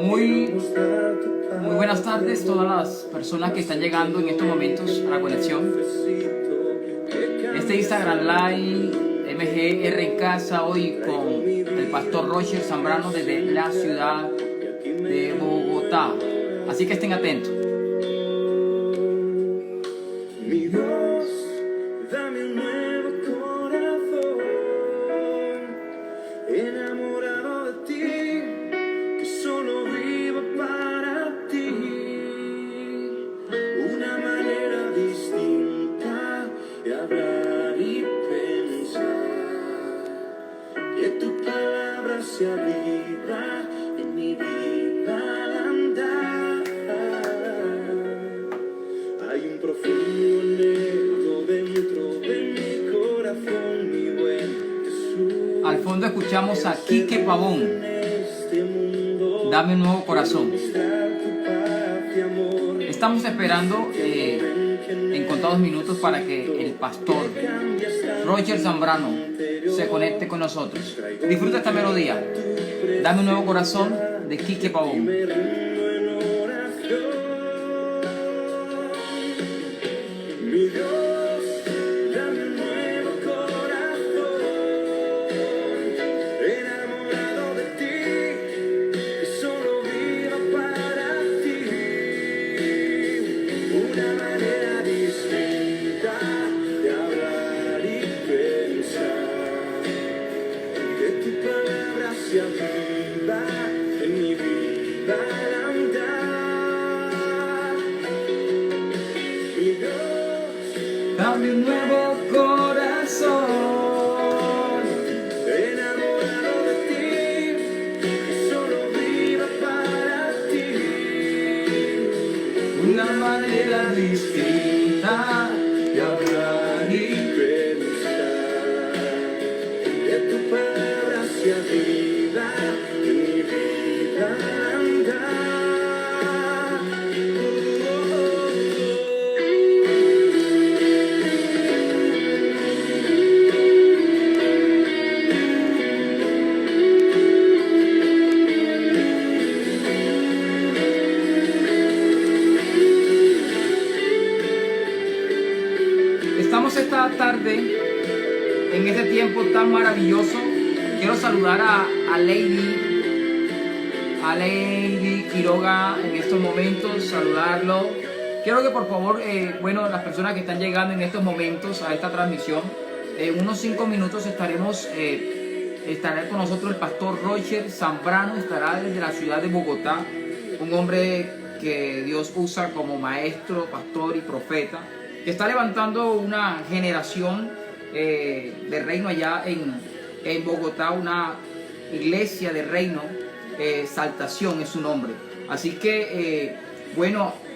Muy buenas tardes a todas las personas que están llegando en estos momentos a la conexión. Este Instagram Live MGR en casa hoy con el pastor Roger Zambrano desde la ciudad de Bogotá. Así que estén atentos. Mi Dios, dame un nuevo corazón, enamorado de ti, que solo viva para ti. Una manera distinta de hablar y pensar, que tu palabra sea vida en mi vida al andar. Hay un profundo anhelo dentro de mi corazón, mi buen Jesús. Al fondo escuchamos a Quique Pavón. Dame un nuevo corazón. Estamos esperando en contados minutos para que el pastor Roger Zambrano se conecte con nosotros. Disfruta esta melodía. Dame un nuevo corazón de Quique Pavón. Mi Dios, dame un nuevo corazón, enamorado de ti, que solo viva para ti. Una manera distinta de hablar y pensar, que tu palabra sea viva en mi vida al andar. Mi Dios, Dame un nuevo corazón. enamorado de ti, que solo viva para ti. Una manera distinta de hablar y Pensar que tu palabra sea vida en mi vida al andar. Estamos esta tarde en este tiempo tan maravilloso. Quiero saludar a Lady Quiroga en estos momentos, saludarlo. Quiero que por favor, las personas que están llegando en estos momentos a esta transmisión, en unos 5 minutos estará con nosotros el pastor Roger Zambrano, estará desde la ciudad de Bogotá, un hombre que Dios usa como maestro, pastor y profeta, que está levantando una generación de reino allá en Bogotá, una iglesia de reino, Saltación es su nombre. Así que,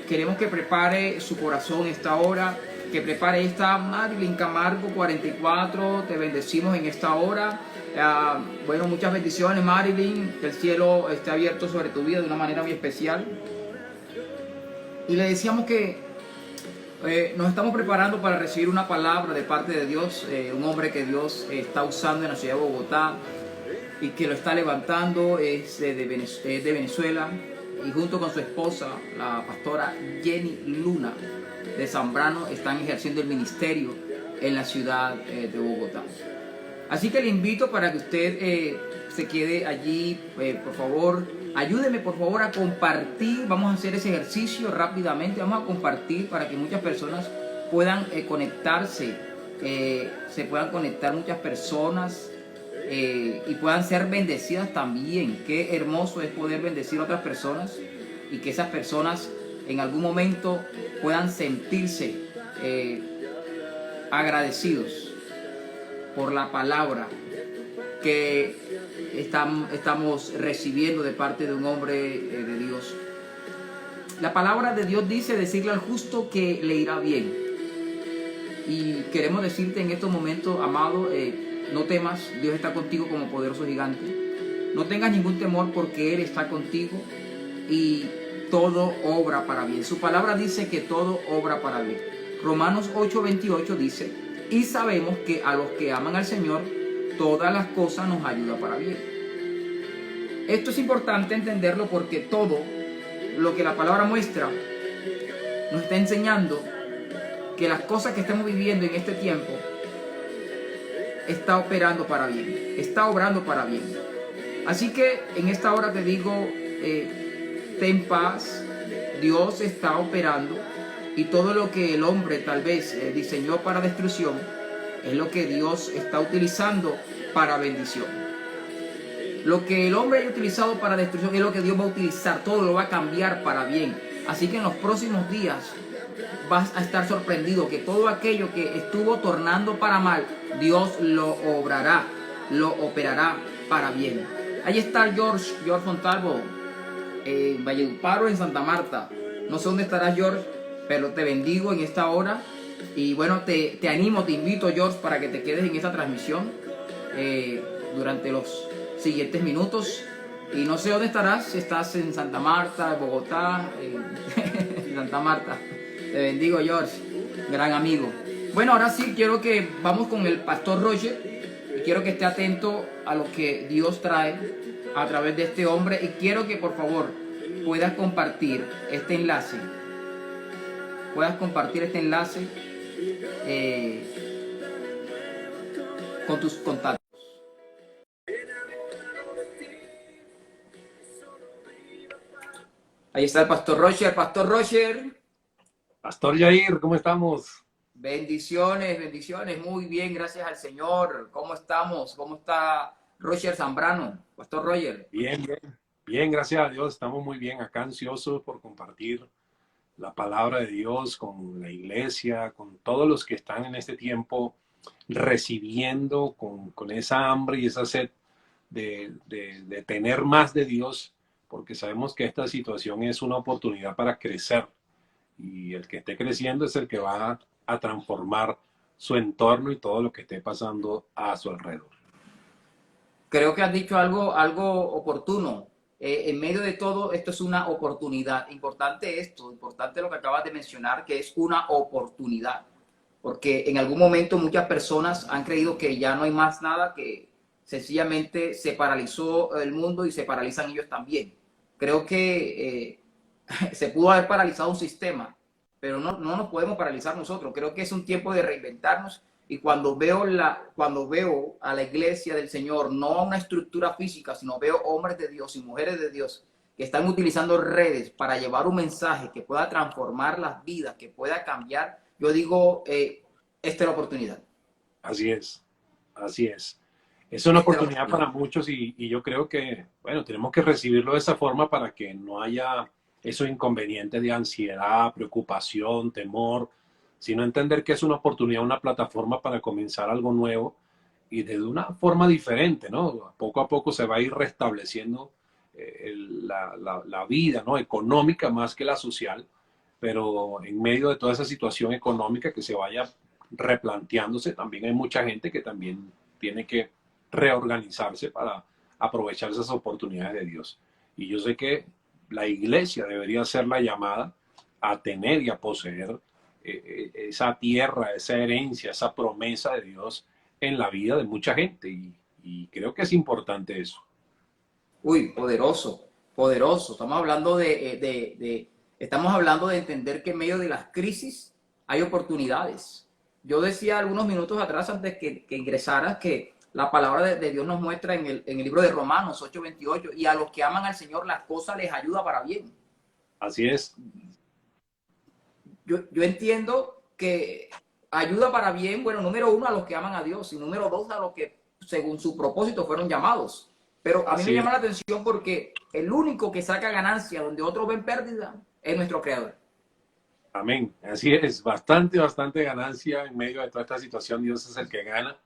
queremos que prepare su corazón esta hora, que prepare esta Marilyn Camargo 44, te bendecimos en esta hora. Muchas bendiciones, Marilyn, que el cielo esté abierto sobre tu vida de una manera muy especial. Y le decíamos que nos estamos preparando para recibir una palabra de parte de Dios, un hombre que Dios está usando en la ciudad de Bogotá y que lo está levantando, es de Venezuela, y junto con su esposa, la pastora Jenny Luna de Zambrano, están ejerciendo el ministerio en la ciudad de Bogotá. Así que le invito para que usted se quede allí, por favor. Ayúdeme por favor a compartir. Vamos a hacer ese ejercicio rápidamente. Vamos a compartir para que muchas personas puedan conectarse. Se puedan conectar muchas personas y puedan ser bendecidas también. Qué hermoso es poder bendecir a otras personas y que esas personas en algún momento puedan sentirse agradecidos por la palabra que estamos recibiendo de parte de un hombre de Dios. La palabra de Dios dice decirle al justo que le irá bien. Y queremos decirte en estos momentos, amado, no temas, Dios está contigo como poderoso gigante. No tengas ningún temor porque Él está contigo y todo obra para bien. Su palabra dice que todo obra para bien. Romanos 8:28 dice: y sabemos que a los que aman al Señor, todas las cosas nos ayudan para bien. Esto es importante entenderlo porque todo lo que la palabra muestra nos está enseñando que las cosas que estamos viviendo en este tiempo está operando para bien, está obrando para bien. Así que en esta hora te digo, ten paz, Dios está operando y todo lo que el hombre tal vez diseñó para destrucción es lo que Dios está utilizando para bendición. Lo que el hombre haya utilizado para destrucción es lo que Dios va a utilizar, todo lo va a cambiar para bien. Así que en los próximos días vas a estar sorprendido que todo aquello que estuvo tornando para mal, Dios lo obrará, lo operará para bien. Ahí está George Fontalvo, en Valledupar, en Santa Marta. No sé dónde estarás, George, pero te bendigo en esta hora. Y bueno, te animo, te invito, George, para que te quedes en esta transmisión durante los siguientes minutos. Y no sé dónde estarás, si estás en Santa Marta, en Bogotá, en Santa Marta. Te bendigo, George, gran amigo. Bueno, ahora sí quiero que vamos con el pastor Roger. Y quiero que esté atento a lo que Dios trae a través de este hombre. Y quiero que por favor puedas compartir este enlace. Puedas compartir este enlace con tus contactos. Ahí está el pastor Roger. Pastor Roger. Pastor Jair, ¿cómo estamos? Bendiciones, bendiciones. Muy bien, gracias al Señor. ¿Cómo estamos? ¿Cómo está Roger Zambrano? Pastor Roger. Bien, bien. Bien, gracias a Dios. Estamos muy bien acá, ansiosos por compartir la palabra de Dios con la iglesia, con todos los que están en este tiempo recibiendo con esa hambre y esa sed de tener más de Dios, porque sabemos que esta situación es una oportunidad para crecer. Y el que esté creciendo es el que va a transformar su entorno y todo lo que esté pasando a su alrededor. Creo que has dicho algo oportuno. En medio de todo, esto es una oportunidad. Importante lo que acabas de mencionar, que es una oportunidad. Porque en algún momento muchas personas han creído que ya no hay más nada, que sencillamente se paralizó el mundo y se paralizan ellos también. Creo que se pudo haber paralizado un sistema, pero no nos podemos paralizar nosotros. Creo que es un tiempo de reinventarnos. Y cuando veo a la iglesia del Señor, no a una estructura física, sino veo hombres de Dios y mujeres de Dios que están utilizando redes para llevar un mensaje que pueda transformar las vidas, que pueda cambiar, yo digo, esta es la oportunidad. Así es, así es. Es una oportunidad para muchos y yo creo que, bueno, tenemos que recibirlo de esa forma para que no haya esos inconvenientes de ansiedad, preocupación, temor, sino entender que es una oportunidad, una plataforma para comenzar algo nuevo y de una forma diferente, ¿no? Poco a poco se va a ir restableciendo la vida, ¿no? Económica más que la social, pero en medio de toda esa situación económica que se vaya replanteándose, también hay mucha gente que también tiene que reorganizarse para aprovechar esas oportunidades de Dios. Y yo sé que la iglesia debería ser la llamada a tener y a poseer esa tierra, esa herencia, esa promesa de Dios en la vida de mucha gente y creo que es importante eso. Uy, poderoso, poderoso. Estamos hablando estamos hablando de entender que en medio de las crisis hay oportunidades. Yo decía algunos minutos atrás, antes que ingresaras, que la palabra de Dios nos muestra en el libro de Romanos 8:28, y a los que aman al Señor las cosas les ayuda para bien. Así es. Yo entiendo que ayuda para bien, bueno, número uno, a los que aman a Dios, y número dos, a los que según su propósito fueron llamados. Pero a mí me llama la atención porque el único que saca ganancia donde otros ven pérdida es nuestro Creador. Amén. Así es. Bastante ganancia en medio de toda esta situación. Dios es el que gana.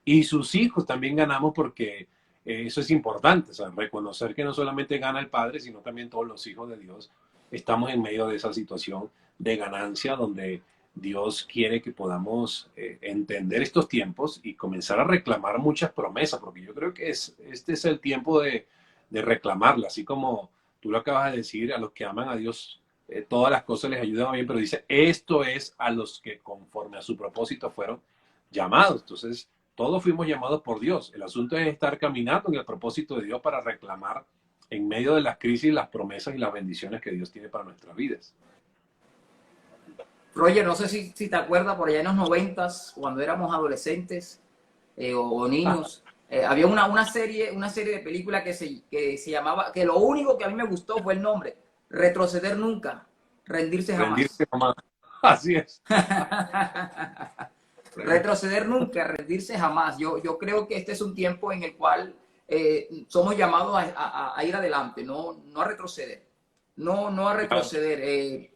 Y sus hijos también ganamos porque eso es importante. O sea, reconocer que no solamente gana el Padre, sino también todos los hijos de Dios. Estamos en medio de esa situación de ganancia donde Dios quiere que podamos entender estos tiempos y comenzar a reclamar muchas promesas, porque yo creo que este es el tiempo de reclamarlas, así como tú lo acabas de decir, a los que aman a Dios, todas las cosas les ayudan bien, pero dice, esto es a los que conforme a su propósito fueron llamados. Entonces, todos fuimos llamados por Dios. El asunto es estar caminando en el propósito de Dios para reclamar en medio de las crisis, las promesas y las bendiciones que Dios tiene para nuestras vidas. Roger, no sé si te acuerdas, por allá en los 90s, cuando éramos adolescentes o niños, había una serie de películas que se llamaba, que lo único que a mí me gustó fue el nombre, Retroceder Nunca, Rendirse Jamás. Rendirse jamás. Así es. Retroceder nunca, rendirse jamás. Yo creo que este es un tiempo en el cual somos llamados a ir adelante, no a retroceder. No a retroceder.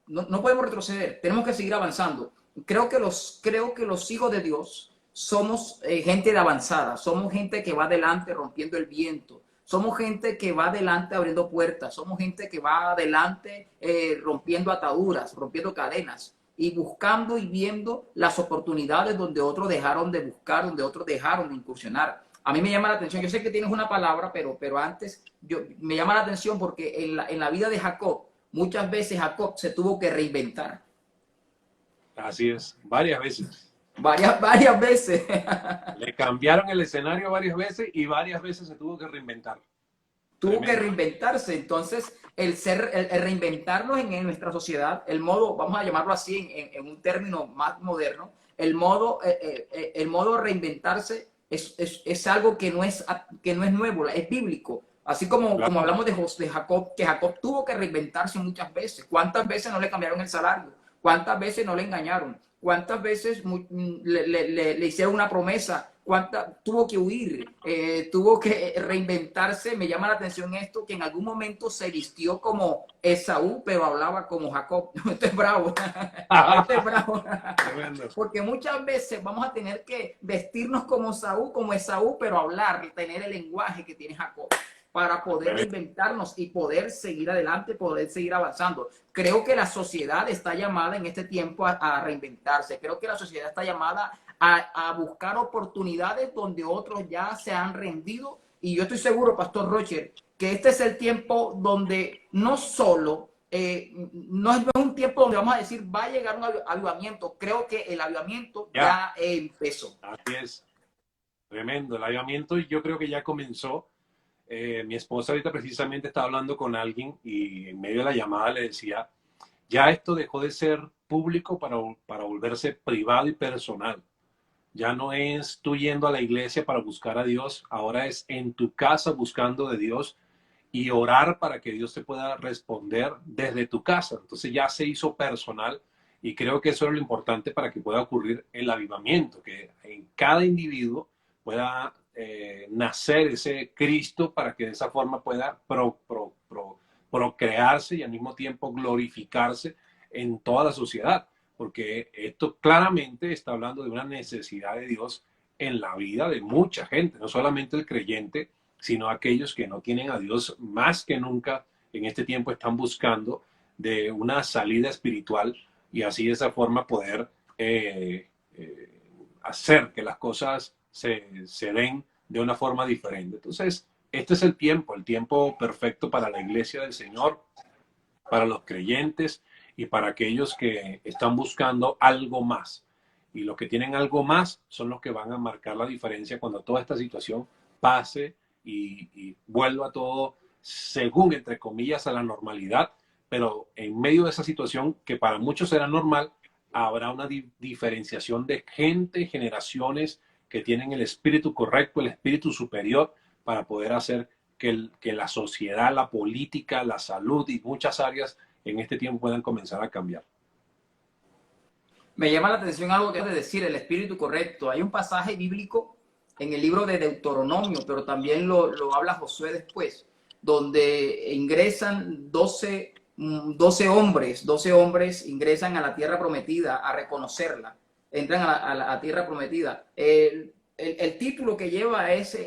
No podemos retroceder, tenemos que seguir avanzando. Creo que los hijos de Dios somos gente de avanzada, somos gente que va adelante rompiendo el viento, somos gente que va adelante abriendo puertas, somos gente que va adelante rompiendo ataduras, rompiendo cadenas y buscando y viendo las oportunidades donde otros dejaron de buscar, donde otros dejaron de incursionar. A mí me llama la atención, yo sé que tienes una palabra, pero antes me llama la atención porque en la vida de Jacob, muchas veces Jacob se tuvo que reinventar. Así es, varias veces. Varias veces. Le cambiaron el escenario varias veces y varias veces se tuvo que reinventar. Tuvo que reinventarse. Entonces, el reinventarnos en nuestra sociedad, el modo, vamos a llamarlo así en un término más moderno, el modo reinventarse es algo que no es nuevo, es bíblico. Así como hablamos de Jacob, que Jacob tuvo que reinventarse muchas veces. ¿Cuántas veces no le cambiaron el salario? ¿Cuántas veces no le engañaron? ¿Cuántas veces le hicieron una promesa? ¿Cuántas tuvo que huir? Tuvo que reinventarse. Me llama la atención esto, que en algún momento se vistió como Esaú, pero hablaba como Jacob. Esto es bravo. Esto es bravo. Porque muchas veces vamos a tener que vestirnos como Esaú, pero hablar, tener el lenguaje que tiene Jacob, para poder inventarnos y poder seguir adelante, poder seguir avanzando. Creo que la sociedad está llamada en este tiempo a reinventarse. Creo que la sociedad está llamada a buscar oportunidades donde otros ya se han rendido. Y yo estoy seguro, Pastor Roger, que este es el tiempo donde no solo, no es un tiempo donde vamos a decir va a llegar un avivamiento. Creo que el avivamiento ya empezó. Así es. Tremendo. El avivamiento yo creo que ya comenzó. Mi esposa ahorita precisamente estaba hablando con alguien y en medio de la llamada le decía, ya esto dejó de ser público para volverse privado y personal. Ya no es tú yendo a la iglesia para buscar a Dios, ahora es en tu casa buscando de Dios y orar para que Dios te pueda responder desde tu casa. Entonces ya se hizo personal y creo que eso es lo importante para que pueda ocurrir el avivamiento, que en cada individuo pueda nacer ese Cristo para que de esa forma pueda procrearse y al mismo tiempo glorificarse en toda la sociedad, porque esto claramente está hablando de una necesidad de Dios en la vida de mucha gente, no solamente el creyente, sino aquellos que no tienen a Dios más que nunca en este tiempo están buscando de una salida espiritual y así de esa forma poder hacer que las cosas se den de una forma diferente. Entonces, este es el tiempo perfecto para la iglesia del Señor, para los creyentes y para aquellos que están buscando algo más. Y los que tienen algo más son los que van a marcar la diferencia cuando toda esta situación pase y vuelva todo según, entre comillas, a la normalidad. Pero en medio de esa situación, que para muchos será normal, habrá una diferenciación de gente, generaciones que tienen el espíritu correcto, el espíritu superior, para poder hacer que la sociedad, la política, la salud y muchas áreas en este tiempo puedan comenzar a cambiar. Me llama la atención algo que es de decir, el espíritu correcto. Hay un pasaje bíblico en el libro de Deuteronomio, pero también lo habla Josué después, donde ingresan 12 hombres ingresan a la tierra prometida a reconocerla. Entran a la tierra prometida. El título que lleva es,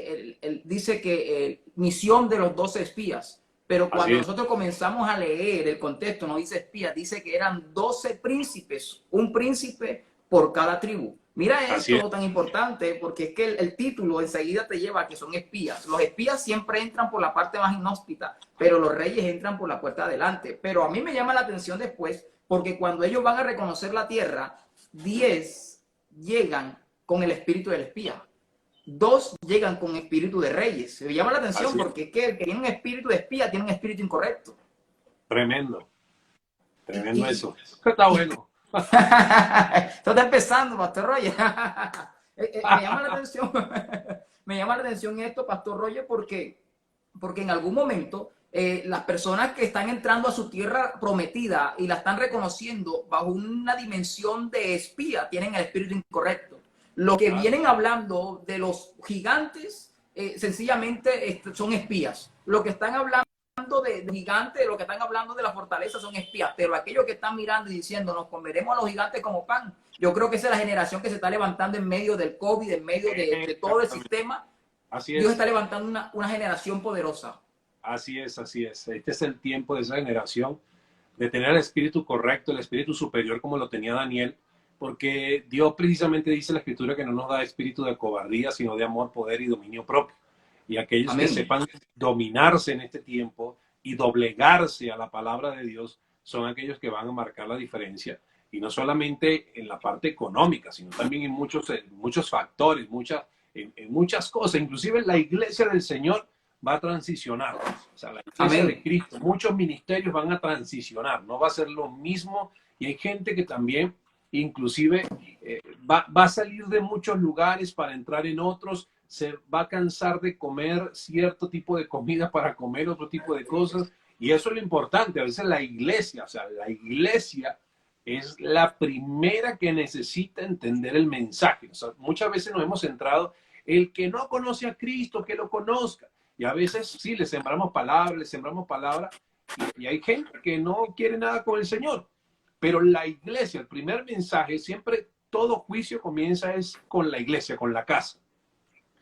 dice que misión de los 12 espías, pero cuando nosotros comenzamos a leer el contexto, no dice espías, dice que eran 12 príncipes, un príncipe por cada tribu. Mira esto tan importante, porque es que el título enseguida te lleva a que son espías. Los espías siempre entran por la parte más inhóspita, pero los reyes entran por la puerta de adelante. Pero a mí me llama la atención después, porque cuando ellos van a reconocer la tierra, 10 llegan con el espíritu del espía. 2 llegan con espíritu de reyes. Me llama la atención Así es. porque es que el que tiene un espíritu de espía tiene un espíritu incorrecto. Tremendo, tremendo Y, eso. Está bueno. esto está empezando, Pastor Roger. Me llama la atención, me llama la atención esto, Pastor Roger, porque en algún momento las personas que están entrando a su tierra prometida y la están reconociendo bajo una dimensión de espía tienen el espíritu incorrecto. Lo que vienen hablando de los gigantes sencillamente son espías. Lo que están hablando de gigantes, lo que están hablando de la fortaleza son espías, pero aquellos que están mirando y diciendo nos comeremos a los gigantes como pan, yo creo que esa es la generación que se está levantando en medio del COVID, en medio de todo el sistema. Así Dios es. está levantando una generación poderosa. Así es, así es. Este es el tiempo de esa generación, de tener el espíritu correcto, el espíritu superior como lo tenía Daniel, porque Dios precisamente dice en la Escritura que no nos da espíritu de cobardía, sino de amor, poder y dominio propio. Y aquellos Amén. que sepan dominarse en este tiempo y doblegarse a la palabra de Dios son aquellos que van a marcar la diferencia. Y no solamente en la parte económica, sino también en muchos factores, en muchas cosas. Inclusive la iglesia del Señor va a transicionar. O sea, la iglesia Amén. de Cristo, muchos ministerios van a transicionar. No va a ser lo mismo. Y hay gente que también, inclusive, va a salir de muchos lugares para entrar en otros. Se va a cansar de comer cierto tipo de comida para comer otro tipo de cosas. Y eso es lo importante. A veces la iglesia, o sea, la iglesia es la primera que necesita entender el mensaje. O sea, muchas veces nos hemos centrado, el que no conoce a Cristo, que lo conozca. Y a veces sí, le sembramos palabras, y hay gente que no quiere nada con el Señor. Pero la iglesia, el primer mensaje, siempre todo juicio comienza es con la iglesia, con la casa.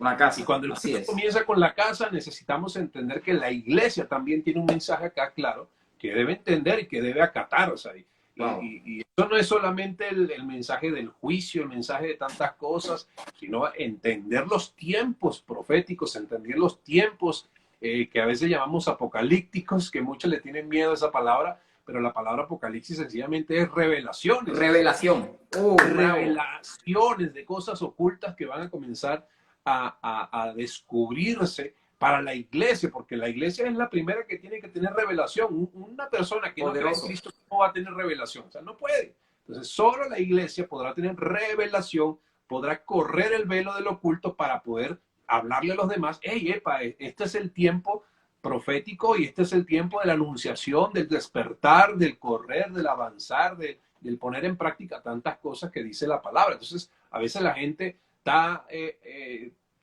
Una casa. Y cuando el Así juicio es. comienza con la casa, necesitamos entender que la iglesia también tiene un mensaje acá claro, que debe entender y que debe acatar. O sea, Wow. y eso no es solamente el mensaje del juicio, el mensaje de tantas cosas, sino entender los tiempos proféticos, entender los tiempos que a veces llamamos apocalípticos, que muchos le tienen miedo a esa palabra, pero la palabra apocalipsis sencillamente es revelaciones. Revelación. Revelaciones de cosas ocultas que van a comenzar a descubrirse para la iglesia, porque la iglesia es la primera que tiene que tener revelación. Una persona que no cree en Cristo no va a tener revelación, o sea, no puede. Entonces, solo la iglesia podrá tener revelación, podrá correr el velo del oculto para poder hablarle a los demás. Hey, epa, este es el tiempo profético y este es el tiempo de la anunciación, del despertar, del correr, del avanzar, del poner en práctica tantas cosas que dice la palabra. Entonces, a veces la gente está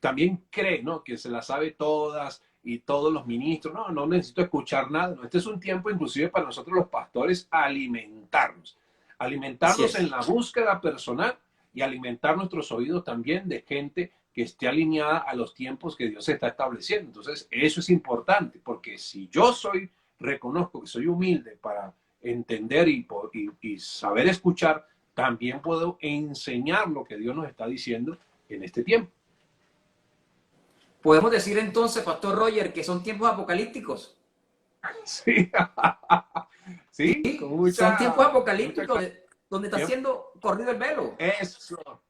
también cree, ¿no?, que se las sabe todas y todos los ministros. No necesito escuchar nada. No, este es un tiempo inclusive para nosotros los pastores alimentarnos en la búsqueda personal y alimentar nuestros oídos también de gente que esté alineada a los tiempos que Dios está estableciendo. Entonces, eso es importante, porque si yo reconozco que soy humilde para entender y saber escuchar, también puedo enseñar lo que Dios nos está diciendo en este tiempo. Podemos decir entonces, Pastor Roger, que son tiempos apocalípticos. Sí, sí, son tiempos apocalípticos donde está Dios, siendo corrido el velo. Eso.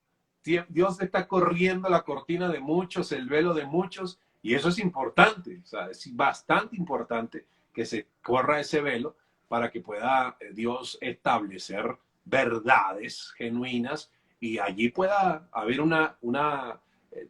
Dios está corriendo la cortina de muchos, el velo de muchos, y eso es importante. O sea, es bastante importante que se corra ese velo para que pueda Dios establecer verdades genuinas y allí pueda haber una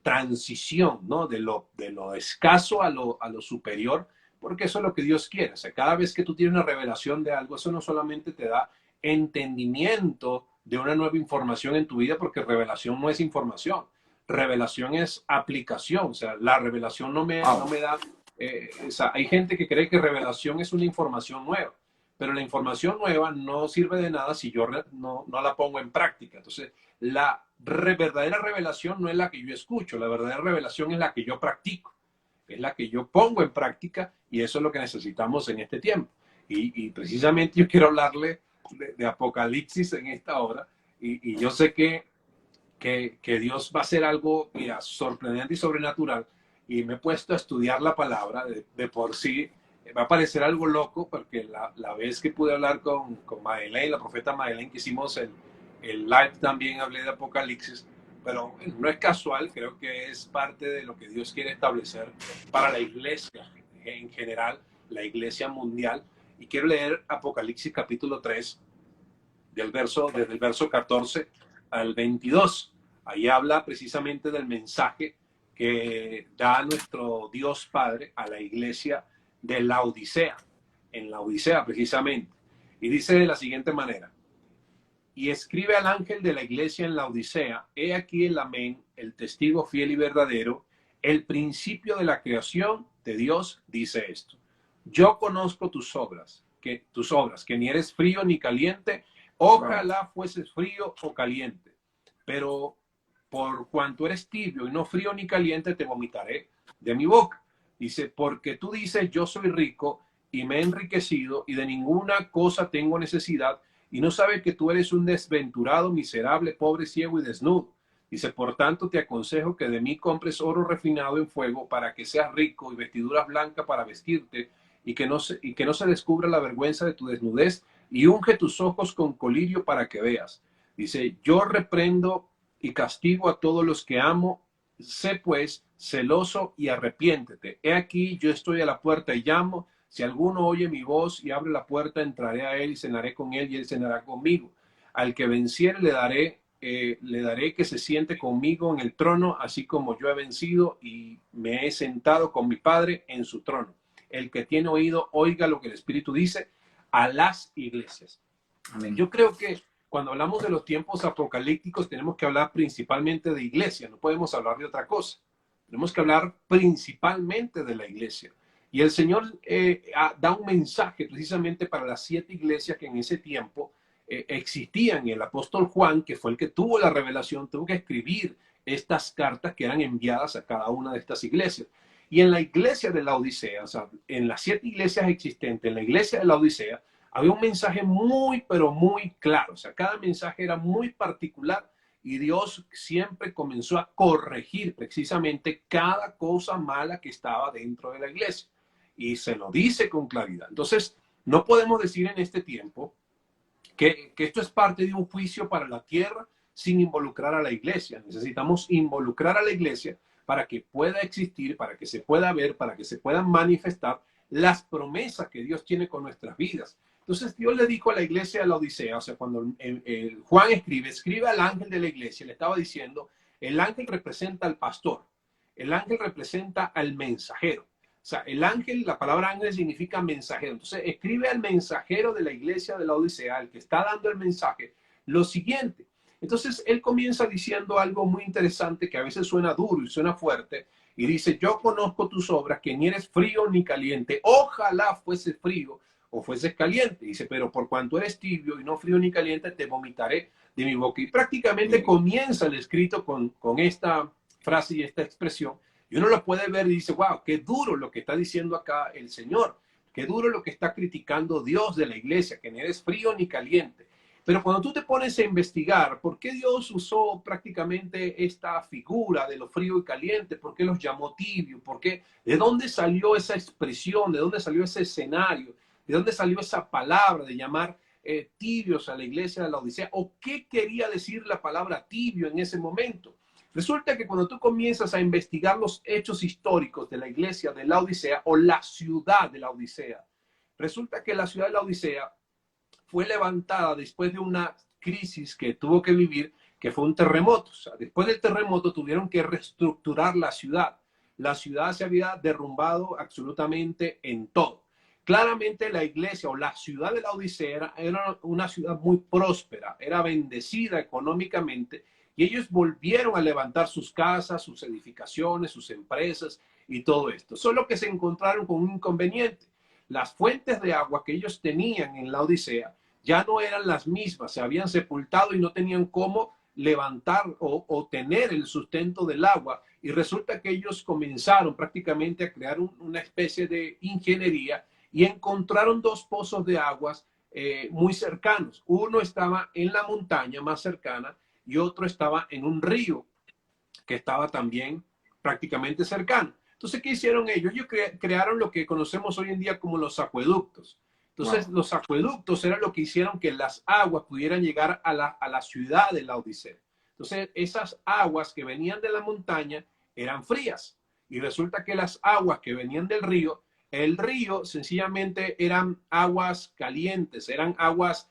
transición, ¿no?, de lo escaso a lo superior, porque eso es lo que Dios quiere. O sea, cada vez que tú tienes una revelación de algo, eso no solamente te da entendimiento de una nueva información en tu vida, porque revelación no es información, revelación es aplicación. O sea, la revelación no me da... o sea, hay gente que cree que revelación es una información nueva, pero la información nueva no sirve de nada si yo no la pongo en práctica. Entonces, la verdadera revelación no es la que yo escucho, la verdadera revelación es la que yo practico, es la que yo pongo en práctica, y eso es lo que necesitamos en este tiempo. Y precisamente yo quiero hablarle de Apocalipsis en esta hora, y yo sé que Dios va a hacer algo, mira, sorprendente y sobrenatural, y me he puesto a estudiar la palabra de por sí. Va a parecer algo loco, porque la vez que pude hablar con Madeleine, la profeta Madeleine, que hicimos el live, también hablé de Apocalipsis, pero bueno, no es casual, creo que es parte de lo que Dios quiere establecer para la iglesia en general, la iglesia mundial. Y quiero leer Apocalipsis capítulo 3, desde el verso 14 al 22. Ahí habla precisamente del mensaje que da nuestro Dios Padre a la iglesia de la Odisea, en la Odisea precisamente. Y dice de la siguiente manera: y escribe al ángel de la iglesia en la Odisea, he aquí el amén, el testigo fiel y verdadero, el principio de la creación de Dios, dice esto: yo conozco tus obras, que ni eres frío ni caliente. Ojalá fueses frío o caliente, pero por cuanto eres tibio y no frío ni caliente, te vomitaré de mi boca. Dice, porque tú dices, yo soy rico y me he enriquecido y de ninguna cosa tengo necesidad, y no sabes que tú eres un desventurado, miserable, pobre, ciego y desnudo. Dice, por tanto te aconsejo que de mí compres oro refinado en fuego para que seas rico, y vestiduras blancas para vestirte, y que no se descubra la vergüenza de tu desnudez, y unge tus ojos con colirio para que veas. Dice, yo reprendo y castigo a todos los que amo. Sé pues celoso y arrepiéntete. He aquí, yo estoy a la puerta y llamo. Si alguno oye mi voz y abre la puerta, entraré a él y cenaré con él y él cenará conmigo. Al que venciere le daré que se siente conmigo en el trono, así como yo he vencido y me he sentado con mi Padre en su trono. El que tiene oído, oiga lo que el Espíritu dice a las iglesias. Amén. Yo creo que cuando hablamos de los tiempos apocalípticos tenemos que hablar principalmente de iglesia, no podemos hablar de otra cosa. Tenemos que hablar principalmente de la iglesia. Y el Señor da un mensaje precisamente para las 7 iglesias que en ese tiempo existían. Y el apóstol Juan, que fue el que tuvo la revelación, tuvo que escribir estas cartas que eran enviadas a cada una de estas iglesias. Y en la iglesia de la Odisea, o sea, en las 7 iglesias existentes, en la iglesia de la Odisea, había un mensaje muy, pero muy claro. O sea, cada mensaje era muy particular y Dios siempre comenzó a corregir precisamente cada cosa mala que estaba dentro de la iglesia. Y se lo dice con claridad. Entonces, no podemos decir en este tiempo que esto es parte de un juicio para la tierra sin involucrar a la iglesia. Necesitamos involucrar a la iglesia para que pueda existir, para que se pueda ver, para que se puedan manifestar las promesas que Dios tiene con nuestras vidas. Entonces Dios le dijo a la iglesia de la Odisea, o sea, cuando Juan escribe al ángel de la iglesia, le estaba diciendo, el ángel representa al pastor, el ángel representa al mensajero. O sea, el ángel, la palabra ángel significa mensajero. Entonces escribe al mensajero de la iglesia de la Odisea, el que está dando el mensaje, lo siguiente. Entonces él comienza diciendo algo muy interesante que a veces suena duro y suena fuerte, y dice, yo conozco tus obras, que ni eres frío ni caliente. Ojalá fuese frío o fueses caliente. Dice, pero por cuanto eres tibio y no frío ni caliente, te vomitaré de mi boca. Y prácticamente comienza el escrito con esta frase y esta expresión. Y uno lo puede ver y dice, wow, qué duro lo que está diciendo acá el Señor. Qué duro lo que está criticando Dios de la iglesia, que ni eres frío ni caliente. Pero cuando tú te pones a investigar por qué Dios usó prácticamente esta figura de lo frío y caliente, por qué los llamó tibio, por qué, de dónde salió esa expresión, de dónde salió ese escenario, de dónde salió esa palabra de llamar tibios a la iglesia de la Odisea, o qué quería decir la palabra tibio en ese momento. Resulta que cuando tú comienzas a investigar los hechos históricos de la iglesia de la Odisea o la ciudad de la Odisea, resulta que la ciudad de la Odisea fue levantada después de una crisis que tuvo que vivir, que fue un terremoto. O sea, después del terremoto tuvieron que reestructurar la ciudad. La ciudad se había derrumbado absolutamente en todo. Claramente la iglesia o la ciudad de la Odisea era una ciudad muy próspera, era bendecida económicamente, y ellos volvieron a levantar sus casas, sus edificaciones, sus empresas y todo esto. Solo que se encontraron con un inconveniente. Las fuentes de agua que ellos tenían en la Odisea ya no eran las mismas, se habían sepultado y no tenían cómo levantar o tener el sustento del agua. Y resulta que ellos comenzaron prácticamente a crear una especie de ingeniería y encontraron 2 pozos de aguas muy cercanos. Uno estaba en la montaña más cercana y otro estaba en un río que estaba también prácticamente cercano. Entonces, ¿qué hicieron ellos? Ellos crearon lo que conocemos hoy en día como los acueductos. Entonces, los acueductos eran lo que hicieron que las aguas pudieran llegar a la ciudad de la Odisea. Entonces, esas aguas que venían de la montaña eran frías. Y resulta que las aguas que venían del río, el río sencillamente eran aguas calientes, eran aguas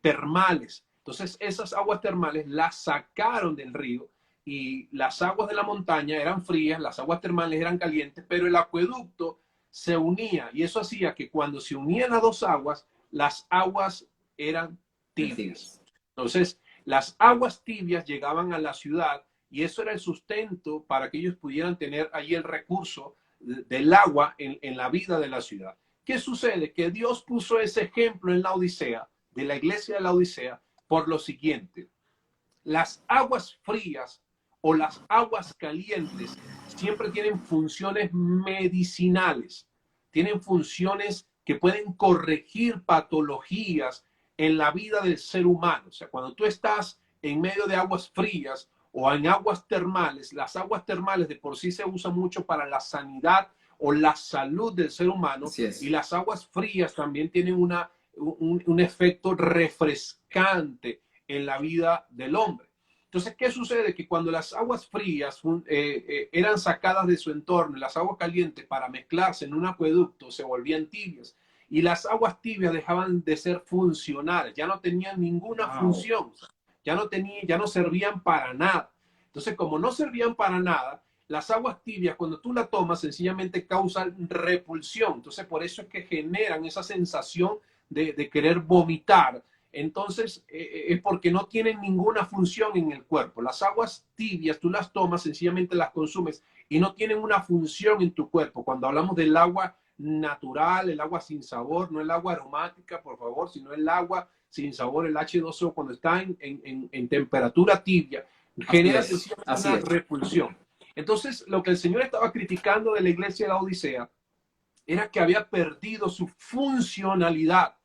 termales. Entonces, esas aguas termales las sacaron del río y las aguas de la montaña eran frías, las aguas termales eran calientes, pero el acueducto se unía y eso hacía que cuando se unían las dos aguas, las aguas eran tibias. Entonces, las aguas tibias llegaban a la ciudad y eso era el sustento para que ellos pudieran tener allí el recurso del agua en la vida de la ciudad. ¿Qué sucede? Que Dios puso ese ejemplo en la Odisea, de la iglesia de la Odisea, por lo siguiente. Las aguas frías o las aguas calientes siempre tienen funciones medicinales, tienen funciones que pueden corregir patologías en la vida del ser humano. O sea, cuando tú estás en medio de aguas frías o en aguas termales, las aguas termales de por sí se usan mucho para la sanidad o la salud del ser humano, y las aguas frías también tienen un efecto refrescante en la vida del hombre. Entonces, ¿qué sucede? Que cuando las aguas frías eran sacadas de su entorno, las aguas calientes para mezclarse en un acueducto se volvían tibias y las aguas tibias dejaban de ser funcionales, ya no tenían ninguna función, ya no servían para nada. Entonces, como no servían para nada, las aguas tibias, cuando tú las tomas, sencillamente causan repulsión. Entonces, por eso es que generan esa sensación de querer vomitar. Entonces, es porque no tienen ninguna función en el cuerpo. Las aguas tibias, tú las tomas, sencillamente las consumes y no tienen una función en tu cuerpo. Cuando hablamos del agua natural, el agua sin sabor, no el agua aromática, por favor, sino el agua sin sabor, el H2O, cuando está en temperatura tibia, genera una repulsión. Entonces, lo que el Señor estaba criticando de la iglesia de la Odisea era que había perdido su funcionalidad.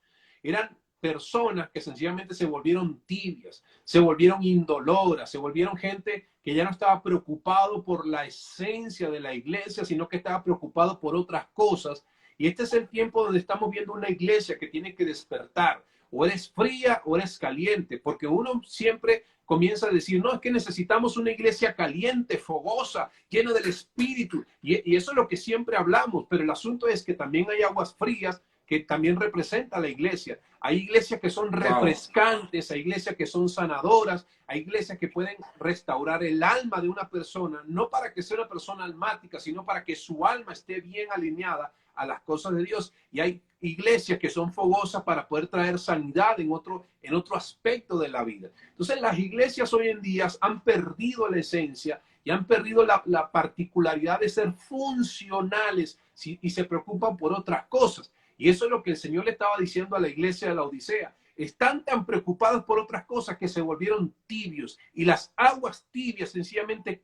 Eran personas que sencillamente se volvieron tibias, se volvieron indoloras, se volvieron gente que ya no estaba preocupado por la esencia de la iglesia, sino que estaba preocupado por otras cosas. Y este es el tiempo donde estamos viendo una iglesia que tiene que despertar. O eres fría o eres caliente, porque uno siempre comienza a decir, no, es que necesitamos una iglesia caliente, fogosa, llena del Espíritu. Y eso es lo que siempre hablamos, pero el asunto es que también hay aguas frías que también representa a la iglesia. Hay iglesias que son refrescantes, hay iglesias que son sanadoras, hay iglesias que pueden restaurar el alma de una persona, no para que sea una persona almática, sino para que su alma esté bien alineada a las cosas de Dios. Y hay iglesias que son fogosas para poder traer sanidad en otro aspecto de la vida. Entonces, las iglesias hoy en día han perdido la esencia y han perdido la particularidad de ser funcionales y se preocupan por otras cosas. Y eso es lo que el Señor le estaba diciendo a la iglesia de la Odisea. Están tan preocupados por otras cosas que se volvieron tibios. Y las aguas tibias sencillamente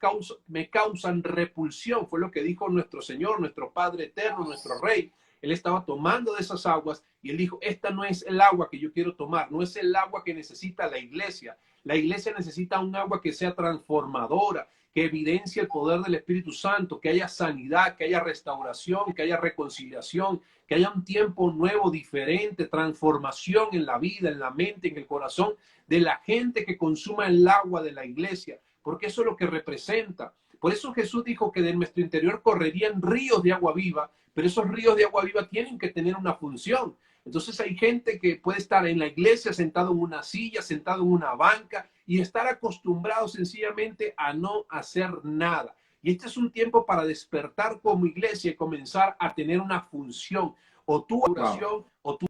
me causan repulsión. Fue lo que dijo nuestro Señor, nuestro Padre eterno, nuestro Rey. Él estaba tomando de esas aguas y él dijo, esta no es el agua que yo quiero tomar. No es el agua que necesita la iglesia. La iglesia necesita un agua que sea transformadora, que evidencie el poder del Espíritu Santo, que haya sanidad, que haya restauración, que haya reconciliación, que haya un tiempo nuevo, diferente, transformación en la vida, en la mente, en el corazón de la gente que consuma el agua de la iglesia, porque eso es lo que representa. Por eso Jesús dijo que de nuestro interior correrían ríos de agua viva, pero esos ríos de agua viva tienen que tener una función. Entonces hay gente que puede estar en la iglesia sentado en una silla, sentado en una banca y estar acostumbrado sencillamente a no hacer nada. Y este es un tiempo para despertar como iglesia y comenzar a tener una función. O tu oración, o tú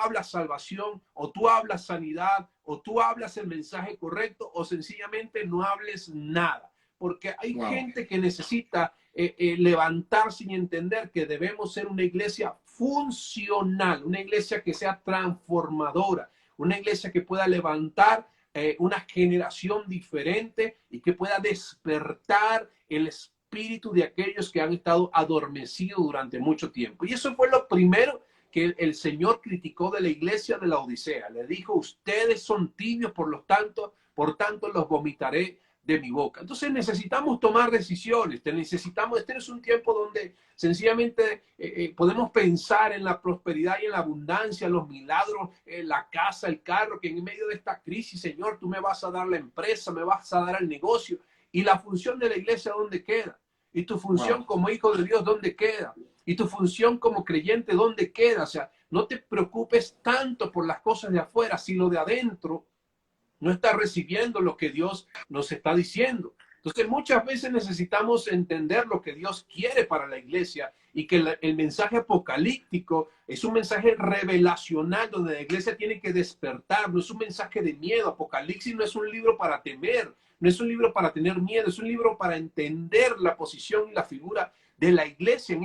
hablas salvación, o tú hablas sanidad, o tú hablas el mensaje correcto, o sencillamente no hables nada. Porque hay gente que necesita levantarse y entender que debemos ser una iglesia funcional, una iglesia que sea transformadora, una iglesia que pueda levantar una generación diferente y que pueda despertar el espíritu de aquellos que han estado adormecidos durante mucho tiempo. Y eso fue lo primero que el Señor criticó de la iglesia de la Odisea. Le dijo, ustedes son tibios, por tanto los vomitaré de mi boca. Entonces necesitamos tomar decisiones, necesitamos, este es un tiempo donde sencillamente podemos pensar en la prosperidad y en la abundancia, los milagros, la casa, el carro, que en medio de esta crisis, Señor, tú me vas a dar la empresa, me vas a dar el negocio. Y la función de la iglesia, ¿dónde queda? Y tu función como hijo de Dios, ¿dónde queda? Y tu función como creyente, ¿dónde queda? O sea, no te preocupes tanto por las cosas de afuera, si lo de adentro no está recibiendo lo que Dios nos está diciendo. Entonces, muchas veces necesitamos entender lo que Dios quiere para la iglesia y que el mensaje apocalíptico es un mensaje revelacional donde la iglesia tiene que despertar, no es un mensaje de miedo. Apocalipsis no es un libro para temer, no es un libro para tener miedo, es un libro para entender la posición y la figura de la iglesia en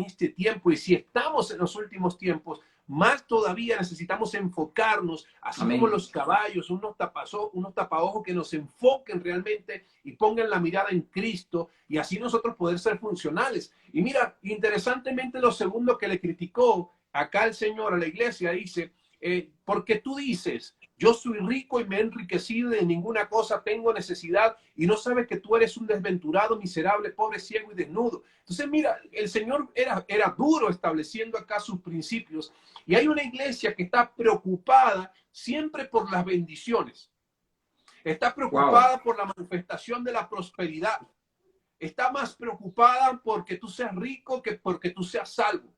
este tiempo. Y si estamos en los últimos tiempos, más todavía necesitamos enfocarnos, así como los caballos, unos tapaojos que nos enfoquen realmente y pongan la mirada en Cristo y así nosotros poder ser funcionales. Y mira, interesantemente lo segundo que le criticó acá el Señor a la iglesia, dice, porque tú dices, yo soy rico y me he enriquecido y de ninguna cosa tengo necesidad y no sabes que tú eres un desventurado, miserable, pobre, ciego y desnudo. Entonces, mira, el Señor era duro estableciendo acá sus principios y hay una iglesia que está preocupada siempre por las bendiciones. Está preocupada por la manifestación de la prosperidad. Está más preocupada porque tú seas rico que porque tú seas salvo.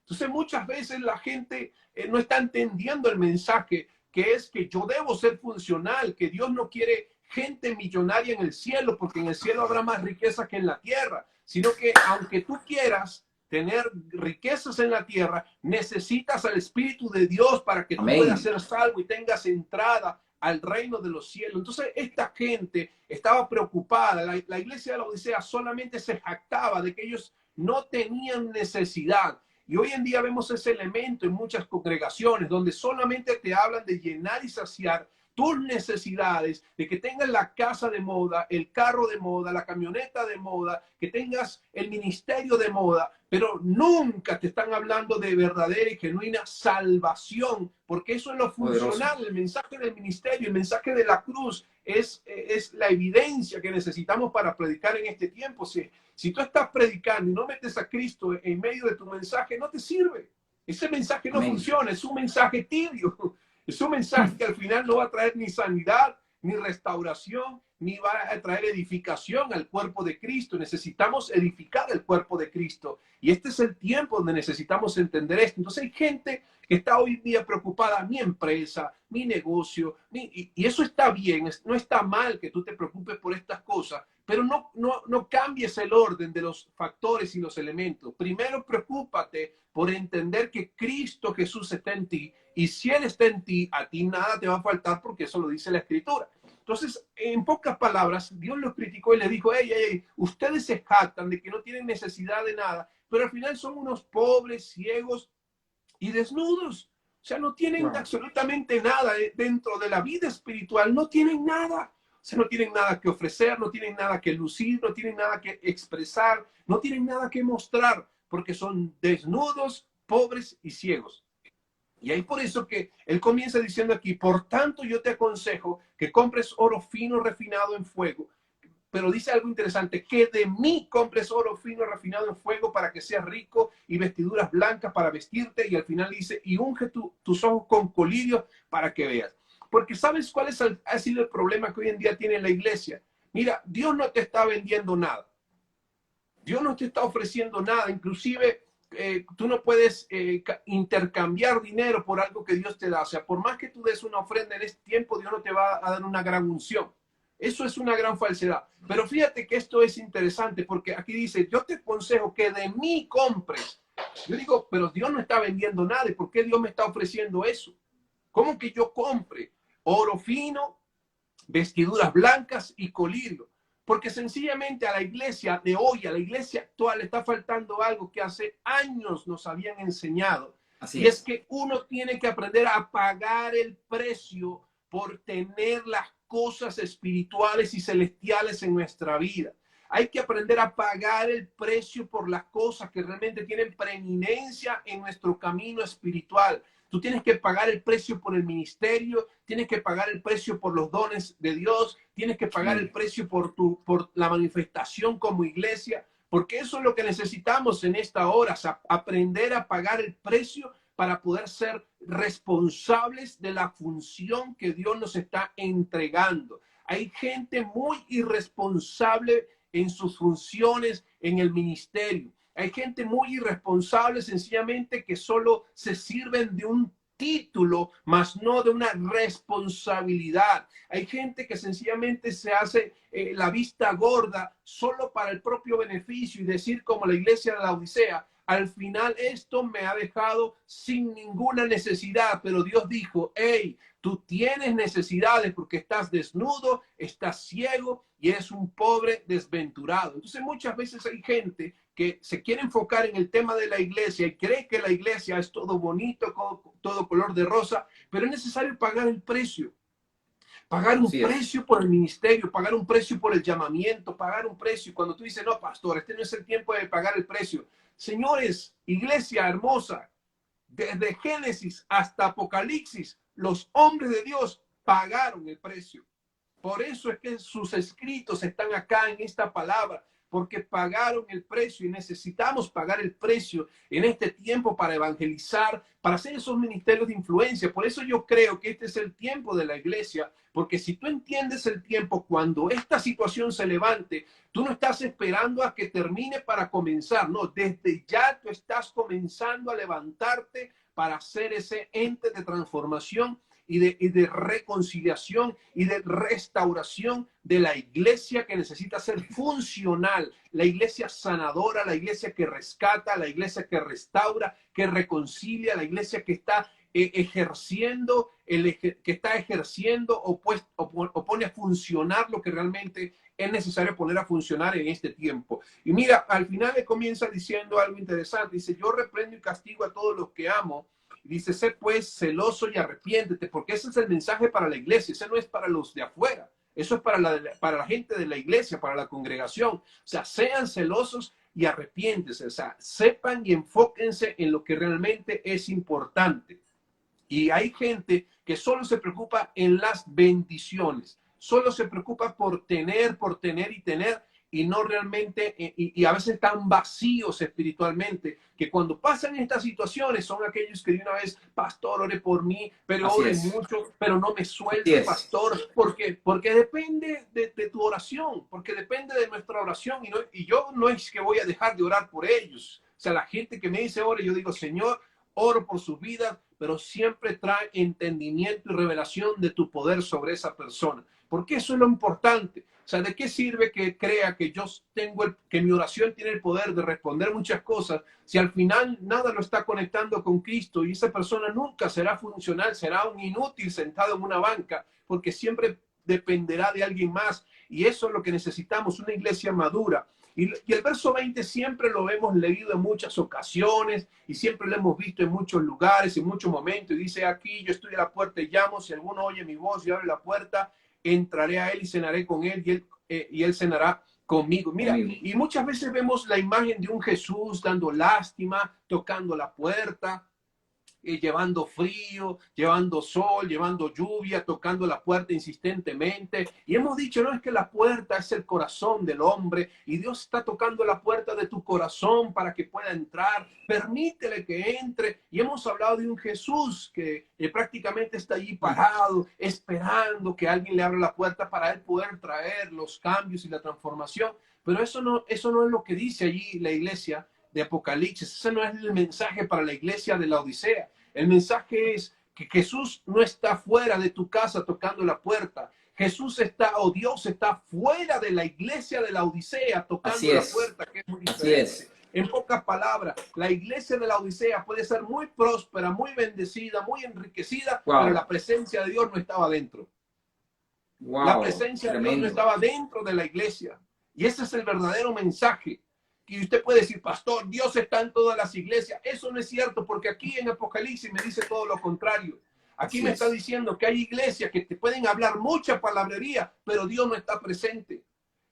Entonces, muchas veces la gente no está entendiendo el mensaje que es que yo debo ser funcional, que Dios no quiere gente millonaria en el cielo, porque en el cielo habrá más riqueza que en la tierra, sino que aunque tú quieras tener riquezas en la tierra, necesitas al Espíritu de Dios para que tú puedas ser salvo y tengas entrada al reino de los cielos. Entonces, esta gente estaba preocupada. La iglesia de la Odisea solamente se jactaba de que ellos no tenían necesidad. Y hoy en día vemos ese elemento en muchas congregaciones donde solamente te hablan de llenar y saciar tus necesidades, de que tengas la casa de moda, el carro de moda, la camioneta de moda, que tengas el ministerio de moda, pero nunca te están hablando de verdadera y genuina salvación, porque eso es lo funcional. El mensaje del ministerio, el mensaje de la cruz es la evidencia que necesitamos para predicar en este tiempo. Si tú estás predicando y no metes a Cristo en medio de tu mensaje, no te sirve. Ese mensaje no funciona, es un mensaje tibio. Es un mensaje que al final no va a traer ni sanidad, ni restauración, ni va a traer edificación al cuerpo de Cristo. Necesitamos edificar el cuerpo de Cristo. Y este es el tiempo donde necesitamos entender esto. Entonces hay gente que está hoy día preocupada, mi empresa, mi negocio, y eso está bien, no está mal que tú te preocupes por estas cosas, pero no cambies el orden de los factores y los elementos. Primero preocúpate por entender que Cristo Jesús está en ti, y si Él está en ti, a ti nada te va a faltar, porque eso lo dice la Escritura. Entonces, en pocas palabras, Dios los criticó y les dijo, hey, ustedes se jactan de que no tienen necesidad de nada, pero al final son unos pobres, ciegos y desnudos. O sea, no tienen absolutamente nada dentro de la vida espiritual, no tienen nada. O sea, no tienen nada que ofrecer, no tienen nada que lucir, no tienen nada que expresar, no tienen nada que mostrar, porque son desnudos, pobres y ciegos. Y ahí por eso que él comienza diciendo aquí, por tanto yo te aconsejo que compres oro fino refinado en fuego. Pero dice algo interesante, que de mí compres oro fino refinado en fuego para que seas rico y vestiduras blancas para vestirte. Y al final dice, y unge tus ojos con colirio para que veas. Porque ¿sabes cuál ha sido el problema que hoy en día tiene la iglesia? Mira, Dios no te está vendiendo nada. Dios no te está ofreciendo nada. Inclusive tú no puedes intercambiar dinero por algo que Dios te da. O sea, por más que tú des una ofrenda en este tiempo, Dios no te va a dar una gran unción. Eso es una gran falsedad. Pero fíjate que esto es interesante porque aquí dice, yo te aconsejo que de mí compres. Yo digo, pero Dios no está vendiendo nada. ¿Y por qué Dios me está ofreciendo eso? ¿Cómo que yo compre oro fino, vestiduras blancas y colirio? Porque sencillamente a la iglesia de hoy, a la iglesia actual, le está faltando algo que hace años nos habían enseñado. Y es que uno tiene que aprender a pagar el precio por tener las cosas espirituales y celestiales en nuestra vida. Hay que aprender a pagar el precio por las cosas que realmente tienen preeminencia en nuestro camino espiritual. tú tienes que pagar el precio por el ministerio, tienes que pagar el precio por los dones de Dios, tienes que pagar el precio por la manifestación como iglesia, porque eso es lo que necesitamos en esta hora, o sea, aprender a pagar el precio para poder ser responsables de la función que Dios nos está entregando. Hay gente muy irresponsable en sus funciones en el ministerio. Hay gente muy irresponsable sencillamente que solo se sirven de un título, más no de una responsabilidad. Hay gente que sencillamente se hace la vista gorda solo para el propio beneficio y decir como la iglesia de la Odisea, al final esto me ha dejado sin ninguna necesidad, pero Dios dijo, hey, tú tienes necesidades porque estás desnudo, estás ciego y eres un pobre desventurado. Entonces muchas veces hay gente que se quiere enfocar en el tema de la iglesia y cree que la iglesia es todo bonito, todo color de rosa, pero es necesario pagar el precio. Pagar un precio por el ministerio, pagar un precio por el llamamiento, pagar un precio. Cuando tú dices, no, pastor, este no es el tiempo de pagar el precio. Señores, iglesia hermosa, desde Génesis hasta Apocalipsis, los hombres de Dios pagaron el precio. Por eso es que sus escritos están acá en esta palabra, porque pagaron el precio y necesitamos pagar el precio en este tiempo para evangelizar, para hacer esos ministerios de influencia. Por eso yo creo que este es el tiempo de la iglesia, porque si tú entiendes el tiempo, cuando esta situación se levante, tú no estás esperando a que termine para comenzar, no, desde ya tú estás comenzando a levantarte para ser ese ente de transformación y de reconciliación y de restauración de la iglesia que necesita ser funcional, la iglesia sanadora, la iglesia que rescata, la iglesia que restaura, que reconcilia, la iglesia que está ejerciendo, o pone a funcionar lo que realmente es necesario poner a funcionar en este tiempo. Y mira, al final le comienza diciendo algo interesante, dice, yo reprendo y castigo a todos los que amo. Dice, sé pues celoso y arrepiéntete, porque ese es el mensaje para la iglesia, ese no es para los de afuera, eso es para la gente de la iglesia, para la congregación. O sea, sean celosos y arrepiéntense, o sea, sepan y enfóquense en lo que realmente es importante. Y hay gente que solo se preocupa en las bendiciones, solo se preocupa por tener y tener, y no realmente, y a veces están vacíos espiritualmente, que cuando pasan estas situaciones son aquellos que de una vez, pastor, ore por mí, pero ore mucho, pero no me suelte, pastor, porque depende de tu oración, porque depende de nuestra oración, y yo no es que voy a dejar de orar por ellos. O sea, la gente que me dice ore, yo digo, Señor, oro por sus vidas, pero siempre trae entendimiento y revelación de tu poder sobre esa persona, porque eso es lo importante. O sea, ¿de qué sirve que crea que yo que mi oración tiene el poder de responder muchas cosas si al final nada lo está conectando con Cristo y esa persona nunca será funcional, será un inútil sentado en una banca, porque siempre dependerá de alguien más? Y eso es lo que necesitamos, una iglesia madura. Y el verso 20 siempre lo hemos leído en muchas ocasiones y siempre lo hemos visto en muchos lugares, en muchos momentos. Y dice aquí, yo estoy a la puerta y llamo, si alguno oye mi voz y abre la puerta, entraré a él y cenaré con él y él cenará conmigo. Mira, y muchas veces vemos la imagen de un Jesús dando lástima, tocando la puerta, llevando frío, llevando sol, llevando lluvia, tocando la puerta insistentemente. Y hemos dicho, no, es que la puerta es el corazón del hombre y Dios está tocando la puerta de tu corazón para que pueda entrar. Permítele que entre. Y hemos hablado de un Jesús que prácticamente está allí parado, esperando que alguien le abra la puerta para él poder traer los cambios y la transformación. Pero eso no es lo que dice allí la iglesia de Apocalipsis. Ese no es el mensaje para la iglesia de la Odisea. El mensaje es que Jesús no está fuera de tu casa tocando la puerta. Jesús está, o Dios está fuera de la iglesia de la Odisea tocando la puerta, que es muy diferente. En pocas palabras, la iglesia de la Odisea puede ser muy próspera, muy bendecida, muy enriquecida, pero la presencia de Dios no estaba dentro. La presencia de Dios no estaba dentro de la iglesia. Y ese es el verdadero mensaje. Y usted puede decir, pastor, Dios está en todas las iglesias. Eso no es cierto, porque aquí en Apocalipsis me dice todo lo contrario. Aquí me está diciendo que hay iglesias que te pueden hablar mucha palabrería, pero Dios no está presente.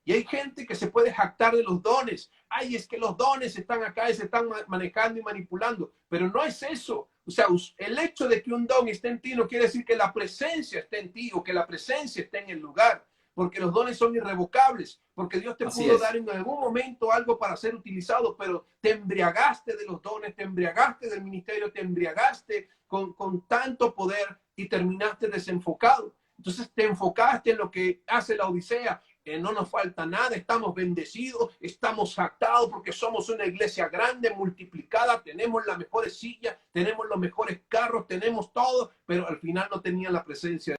Y hay gente que se puede jactar de los dones. Ay, es que los dones están acá y se están manejando y manipulando. Pero no es eso. O sea, el hecho de que un don esté en ti no quiere decir que la presencia esté en ti o que la presencia esté en el lugar, porque los dones son irrevocables, porque Dios te Así pudo es. dar en algún momento algo para ser utilizado, pero te embriagaste de los dones, te embriagaste del ministerio, te embriagaste con tanto poder y terminaste desenfocado. Entonces te enfocaste en lo que hace la Odisea. No nos falta nada, estamos bendecidos, estamos jactados porque somos una iglesia grande, multiplicada, tenemos las mejores sillas, tenemos los mejores carros, tenemos todo, pero al final no tenía la presencia.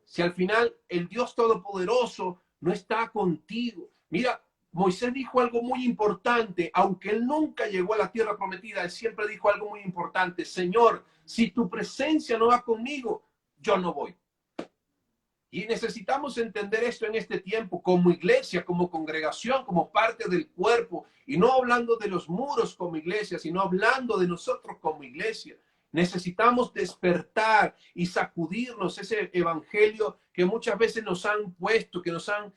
Si al final el Dios Todopoderoso no está contigo. Mira, Moisés dijo algo muy importante, aunque él nunca llegó a la tierra prometida, él siempre dijo algo muy importante: Señor, si tu presencia no va conmigo, yo no voy. Y necesitamos entender esto en este tiempo, como iglesia, como congregación, como parte del cuerpo, y no hablando de los muros como iglesia, sino hablando de nosotros como iglesia. Necesitamos despertar y sacudirnos ese evangelio que muchas veces nos han puesto, que nos han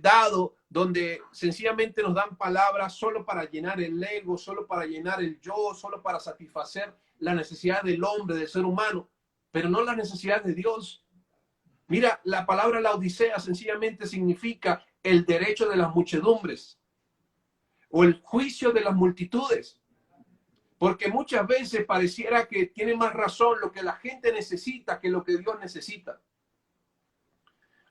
dado, donde sencillamente nos dan palabras solo para llenar el ego, solo para llenar el yo, solo para satisfacer la necesidad del hombre, del ser humano, pero no la necesidad de Dios. Mira, la palabra Laodicea sencillamente significa el derecho de las muchedumbres o el juicio de las multitudes. Porque muchas veces pareciera que tiene más razón lo que la gente necesita que lo que Dios necesita.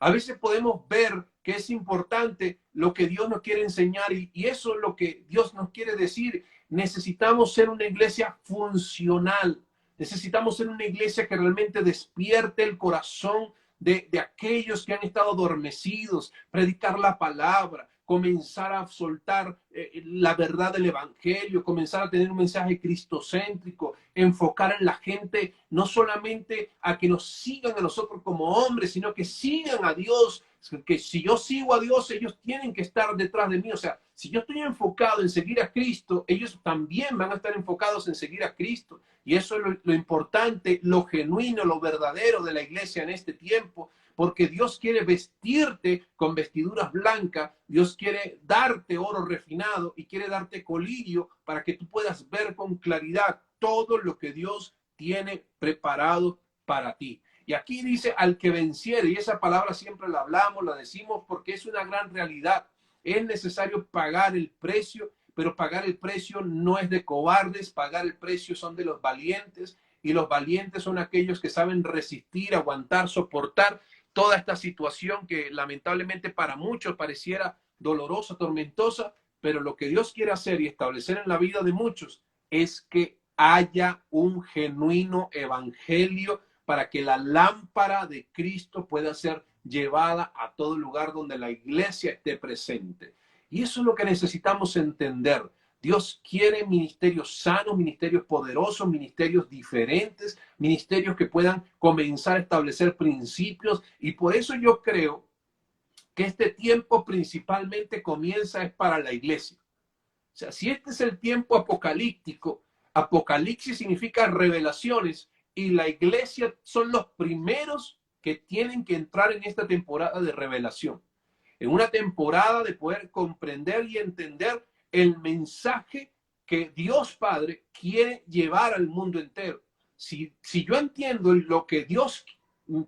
A veces podemos ver que es importante lo que Dios nos quiere enseñar y eso es lo que Dios nos quiere decir. Necesitamos ser una iglesia funcional. Necesitamos ser una iglesia que realmente despierte el corazón de aquellos que han estado adormecidos, predicar la palabra, comenzar a soltar la verdad del evangelio, comenzar a tener un mensaje cristocéntrico, enfocar en la gente no solamente a que nos sigan a nosotros como hombres, sino que sigan a Dios, que si yo sigo a Dios, ellos tienen que estar detrás de mí. O sea, si yo estoy enfocado en seguir a Cristo, ellos también van a estar enfocados en seguir a Cristo. Y eso es lo importante, lo genuino, lo verdadero de la iglesia en este tiempo, porque Dios quiere vestirte con vestiduras blancas, Dios quiere darte oro refinado y quiere darte colirio para que tú puedas ver con claridad todo lo que Dios tiene preparado para ti. Y aquí dice al que venciere, y esa palabra siempre la hablamos, la decimos porque es una gran realidad. Es necesario pagar el precio, pero pagar el precio no es de cobardes, pagar el precio son de los valientes, y los valientes son aquellos que saben resistir, aguantar, soportar toda esta situación que lamentablemente para muchos pareciera dolorosa, tormentosa, pero lo que Dios quiere hacer y establecer en la vida de muchos es que haya un genuino evangelio para que la lámpara de Cristo pueda ser llevada a todo lugar donde la iglesia esté presente. Y eso es lo que necesitamos entender. Dios quiere ministerios sanos, ministerios poderosos, ministerios diferentes, ministerios que puedan comenzar a establecer principios. Y por eso yo creo que este tiempo principalmente comienza es para la iglesia. O sea, si este es el tiempo apocalíptico, Apocalipsis significa revelaciones y la iglesia son los primeros que tienen que entrar en esta temporada de revelación. En una temporada de poder comprender y entender el mensaje que Dios Padre quiere llevar al mundo entero. Si yo entiendo lo que Dios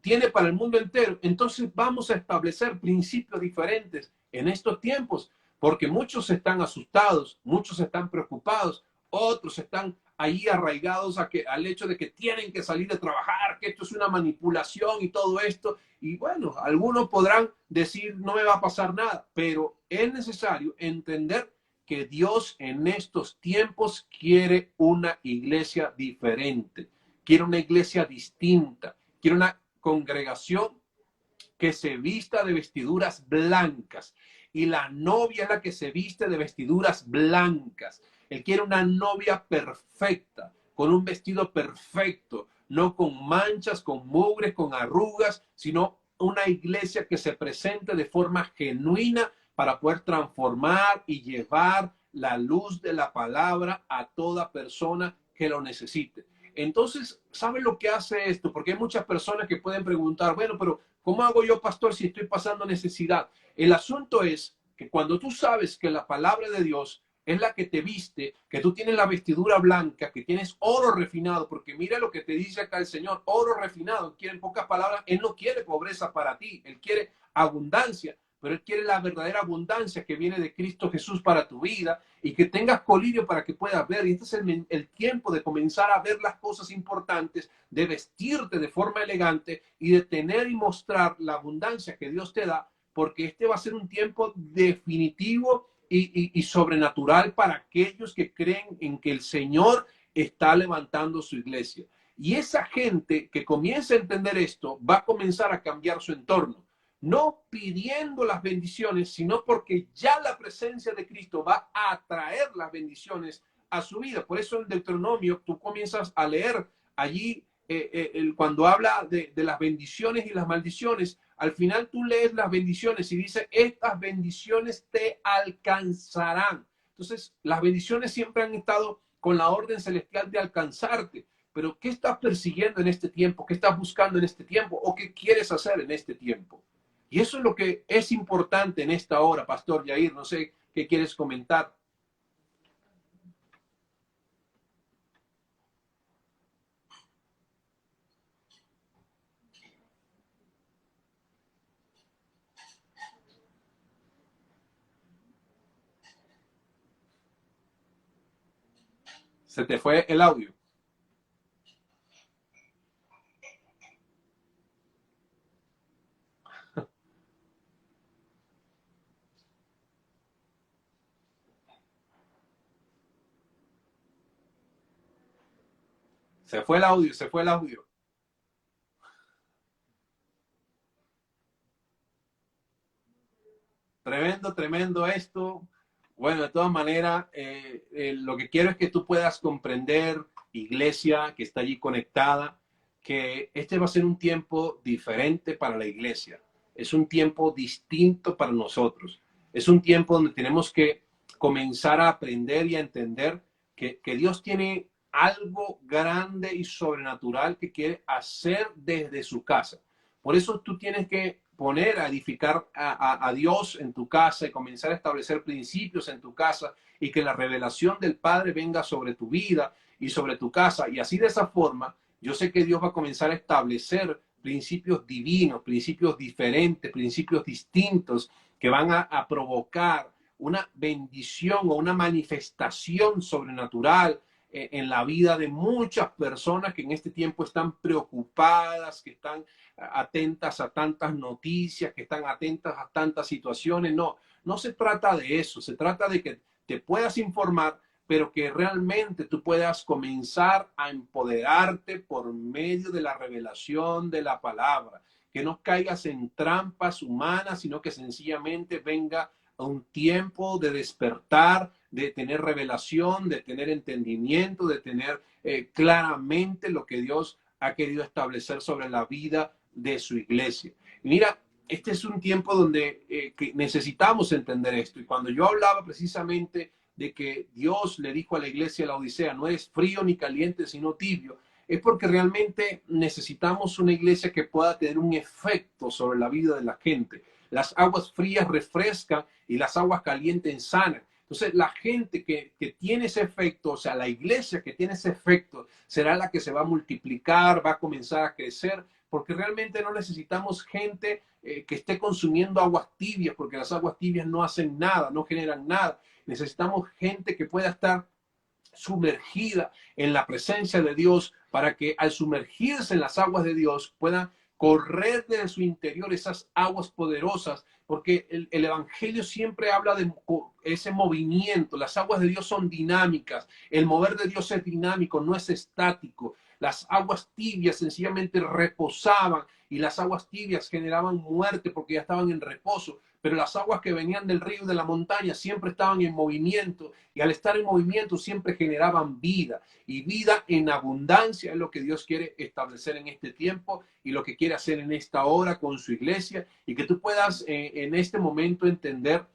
tiene para el mundo entero, entonces vamos a establecer principios diferentes en estos tiempos, porque muchos están asustados, muchos están preocupados, otros están ahí arraigados al hecho de que tienen que salir de trabajar, que esto es una manipulación y todo esto. Y bueno, algunos podrán decir no me va a pasar nada, pero es necesario entender que Dios en estos tiempos quiere una iglesia diferente, quiere una iglesia distinta, quiere una congregación que se vista de vestiduras blancas. Y la novia es la que se viste de vestiduras blancas. Él quiere una novia perfecta, con un vestido perfecto, no con manchas, con mugres, con arrugas, sino una iglesia que se presente de forma genuina para poder transformar y llevar la luz de la palabra a toda persona que lo necesite. Entonces, ¿saben lo que hace esto? Porque hay muchas personas que pueden preguntar, bueno, pero ¿cómo hago yo, pastor, si estoy pasando necesidad? El asunto es que cuando tú sabes que la palabra de Dios es la que te viste, que tú tienes la vestidura blanca, que tienes oro refinado, porque mira lo que te dice acá el Señor, oro refinado, quiere en pocas palabras, Él no quiere pobreza para ti, Él quiere abundancia, pero Él quiere la verdadera abundancia que viene de Cristo Jesús para tu vida y que tengas colirio para que puedas ver. Y este es el tiempo de comenzar a ver las cosas importantes, de vestirte de forma elegante y de tener y mostrar la abundancia que Dios te da, porque este va a ser un tiempo definitivo y sobrenatural para aquellos que creen en que el Señor está levantando su iglesia. Y esa gente que comienza a entender esto va a comenzar a cambiar su entorno, no pidiendo las bendiciones, sino porque ya la presencia de Cristo va a atraer las bendiciones a su vida. Por eso en Deuteronomio tú comienzas a leer allí cuando habla de las bendiciones y las maldiciones. Al final tú lees las bendiciones y dice, estas bendiciones te alcanzarán. Entonces, las bendiciones siempre han estado con la orden celestial de alcanzarte. Pero ¿qué estás persiguiendo en este tiempo? ¿Qué estás buscando en este tiempo? ¿O qué quieres hacer en este tiempo? Y eso es lo que es importante en esta hora, Pastor Yair. No sé qué quieres comentar. Se te fue el audio. Se fue el audio, se fue el audio. Tremendo, tremendo esto. Bueno, de todas maneras, lo que quiero es que tú puedas comprender, iglesia que está allí conectada, que este va a ser un tiempo diferente para la iglesia. Es un tiempo distinto para nosotros. Es un tiempo donde tenemos que comenzar a aprender y a entender que Dios tiene algo grande y sobrenatural que quiere hacer desde su casa. Por eso tú tienes que poner a edificar a Dios en tu casa y comenzar a establecer principios en tu casa y que la revelación del Padre venga sobre tu vida y sobre tu casa. Y así de esa forma, yo sé que Dios va a comenzar a establecer principios divinos, principios diferentes, principios distintos que van a provocar una bendición o una manifestación sobrenatural en la vida de muchas personas que en este tiempo están preocupadas, que están atentas a tantas noticias, que están atentas a tantas situaciones. No, no se trata de eso, se trata de que te puedas informar, pero que realmente tú puedas comenzar a empoderarte por medio de la revelación de la palabra, que no caigas en trampas humanas, sino que sencillamente venga un tiempo de despertar, de tener revelación, de tener entendimiento, de tener claramente lo que Dios ha querido establecer sobre la vida de su iglesia. Y mira, este es un tiempo donde que necesitamos entender esto. Y cuando yo hablaba precisamente de que Dios le dijo a la iglesia de la Odisea, no es frío ni caliente, sino tibio, es porque realmente necesitamos una iglesia que pueda tener un efecto sobre la vida de la gente. Las aguas frías refrescan y las aguas calientes sanan. Entonces, la gente que tiene ese efecto, o sea, la iglesia que tiene ese efecto, será la que se va a multiplicar, va a comenzar a crecer, porque realmente no necesitamos gente que esté consumiendo aguas tibias, porque las aguas tibias no hacen nada, no generan nada. Necesitamos gente que pueda estar sumergida en la presencia de Dios para que al sumergirse en las aguas de Dios puedan correr de su interior esas aguas poderosas, porque el Evangelio siempre habla de ese movimiento. Las aguas de Dios son dinámicas, el mover de Dios es dinámico, no es estático. Las aguas tibias sencillamente reposaban y las aguas tibias generaban muerte porque ya estaban en reposo, pero las aguas que venían del río y de la montaña siempre estaban en movimiento y al estar en movimiento siempre generaban vida, y vida en abundancia es lo que Dios quiere establecer en este tiempo y lo que quiere hacer en esta hora con su iglesia, y que tú puedas en este momento entender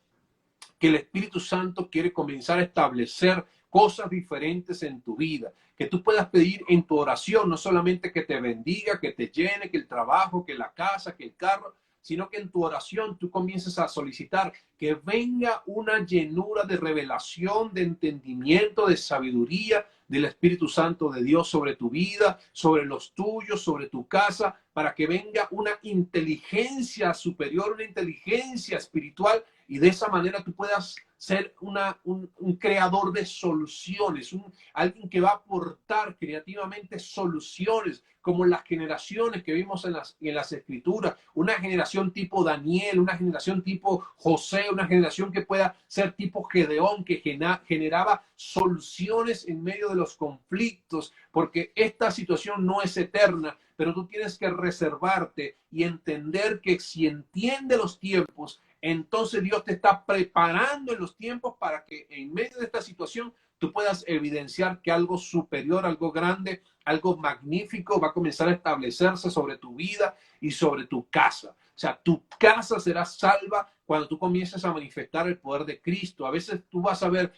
que el Espíritu Santo quiere comenzar a establecer cosas diferentes en tu vida, que tú puedas pedir en tu oración, no solamente que te bendiga, que te llene, que el trabajo, que la casa, que el carro, sino que en tu oración tú comiences a solicitar que venga una llenura de revelación, de entendimiento, de sabiduría del Espíritu Santo de Dios sobre tu vida, sobre los tuyos, sobre tu casa, para que venga una inteligencia superior, una inteligencia espiritual, y de esa manera tú puedas ser un creador de soluciones, alguien que va a aportar creativamente soluciones, como las generaciones que vimos en las Escrituras, una generación tipo Daniel, una generación tipo José, una generación que pueda ser tipo Gedeón, que generaba soluciones en medio de los conflictos, porque esta situación no es eterna, pero tú tienes que reservarte y entender que si entiendes los tiempos, entonces Dios te está preparando en los tiempos para que en medio de esta situación tú puedas evidenciar que algo superior, algo grande, algo magnífico va a comenzar a establecerse sobre tu vida y sobre tu casa. O sea, tu casa será salva cuando tú comiences a manifestar el poder de Cristo. A veces tú vas a ver,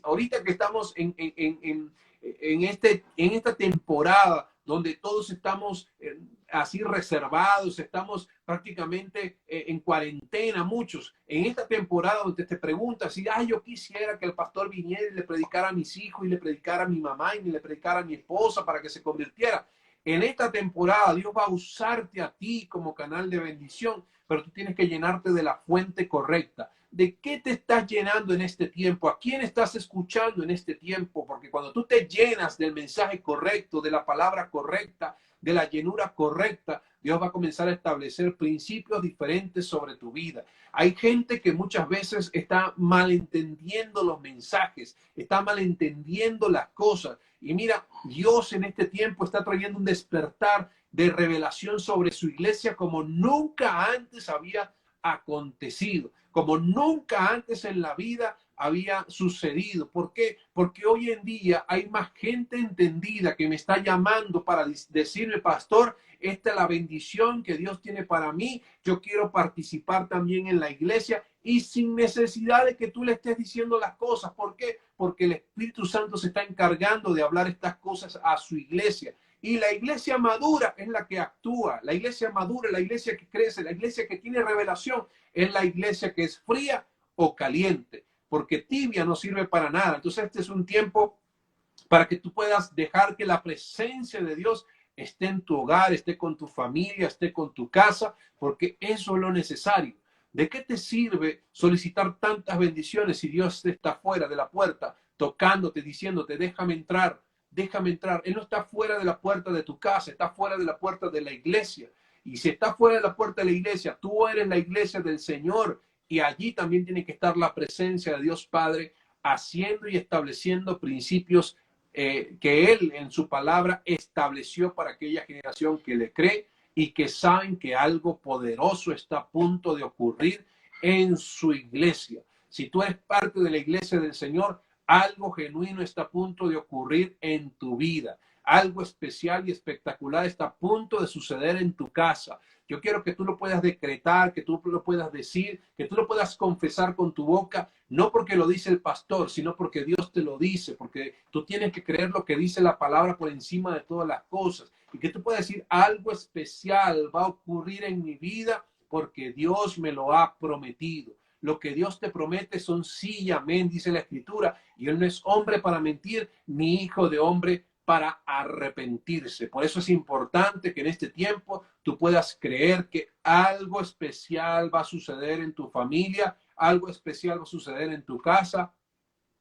ahorita que estamos en esta temporada donde todos estamos así reservados, estamos prácticamente en cuarentena, muchos, en esta temporada donde te preguntas si, yo quisiera que el pastor viniera y le predicara a mis hijos y le predicara a mi mamá y le predicara a mi esposa para que se convirtiera. En esta temporada Dios va a usarte a ti como canal de bendición, pero tú tienes que llenarte de la fuente correcta. ¿De qué te estás llenando en este tiempo? ¿A quién estás escuchando en este tiempo? Porque cuando tú te llenas del mensaje correcto, de la palabra correcta, de la llenura correcta, Dios va a comenzar a establecer principios diferentes sobre tu vida. Hay gente que muchas veces está malentendiendo los mensajes, está malentendiendo las cosas. Y mira, Dios en este tiempo está trayendo un despertar de revelación sobre su iglesia como nunca antes había acontecido, como nunca antes en la vida había sucedido. ¿Por qué? Porque hoy en día hay más gente entendida que me está llamando para decirme, pastor, esta es la bendición que Dios tiene para mí. Yo quiero participar también en la iglesia y sin necesidad de que tú le estés diciendo las cosas. ¿Por qué? Porque el Espíritu Santo se está encargando de hablar estas cosas a su iglesia. Y la iglesia madura es la que actúa. La iglesia madura, la iglesia que crece, la iglesia que tiene revelación, es la iglesia que es fría o caliente, porque tibia no sirve para nada. Entonces este es un tiempo para que tú puedas dejar que la presencia de Dios esté en tu hogar, esté con tu familia, esté con tu casa, porque eso es lo necesario. ¿De qué te sirve solicitar tantas bendiciones si Dios está fuera de la puerta, tocándote, diciéndote, déjame entrar? Déjame entrar. Él no está fuera de la puerta de tu casa, está fuera de la puerta de la iglesia. Y si está fuera de la puerta de la iglesia, tú eres la iglesia del Señor. Y allí también tiene que estar la presencia de Dios Padre, haciendo y estableciendo principios que Él en su palabra estableció para aquella generación que le cree y que saben que algo poderoso está a punto de ocurrir en su iglesia. Si tú eres parte de la iglesia del Señor, algo genuino está a punto de ocurrir en tu vida. Algo especial y espectacular está a punto de suceder en tu casa. Yo quiero que tú lo puedas decretar, que tú lo puedas decir, que tú lo puedas confesar con tu boca, no porque lo dice el pastor, sino porque Dios te lo dice, porque tú tienes que creer lo que dice la palabra por encima de todas las cosas. Y que tú puedas decir, algo especial va a ocurrir en mi vida porque Dios me lo ha prometido. Lo que Dios te promete son sí y amén, dice la Escritura. Y Él no es hombre para mentir, ni hijo de hombre para arrepentirse. Por eso es importante que en este tiempo tú puedas creer que algo especial va a suceder en tu familia, algo especial va a suceder en tu casa,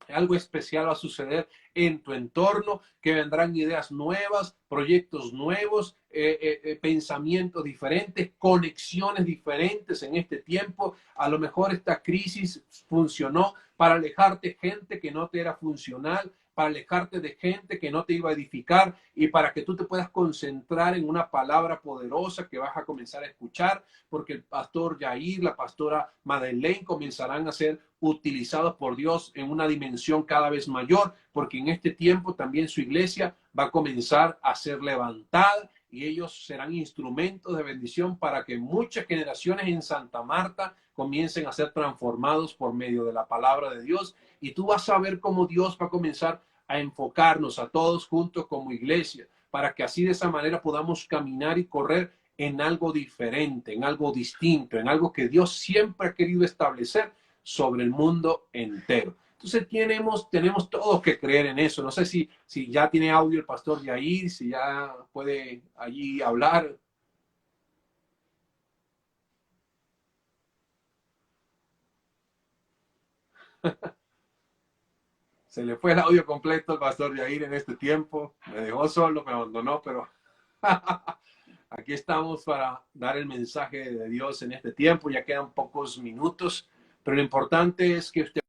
algo especial va a suceder en tu entorno, que vendrán ideas nuevas, proyectos nuevos, pensamientos diferentes, conexiones diferentes en este tiempo. A lo mejor esta crisis funcionó para alejarte gente que no te era funcional, para alejarte de gente que no te iba a edificar y para que tú te puedas concentrar en una palabra poderosa que vas a comenzar a escuchar, porque el pastor Yair, la pastora Madeleine comenzarán a ser utilizados por Dios en una dimensión cada vez mayor, porque en este tiempo también su iglesia va a comenzar a ser levantada y ellos serán instrumentos de bendición para que muchas generaciones en Santa Marta comiencen a ser transformados por medio de la palabra de Dios Y tú vas a ver cómo Dios va a comenzar a enfocarnos a todos juntos como iglesia, para que así de esa manera podamos caminar y correr en algo diferente, en algo distinto, en algo que Dios siempre ha querido establecer sobre el mundo entero. Entonces tenemos todos que creer en eso. No sé si ya tiene audio el pastor Yair, si ya puede allí hablar. Se le fue el audio completo al pastor Yair en este tiempo. Me dejó solo, me abandonó, pero aquí estamos para dar el mensaje de Dios en este tiempo. Ya quedan pocos minutos, pero lo importante es que usted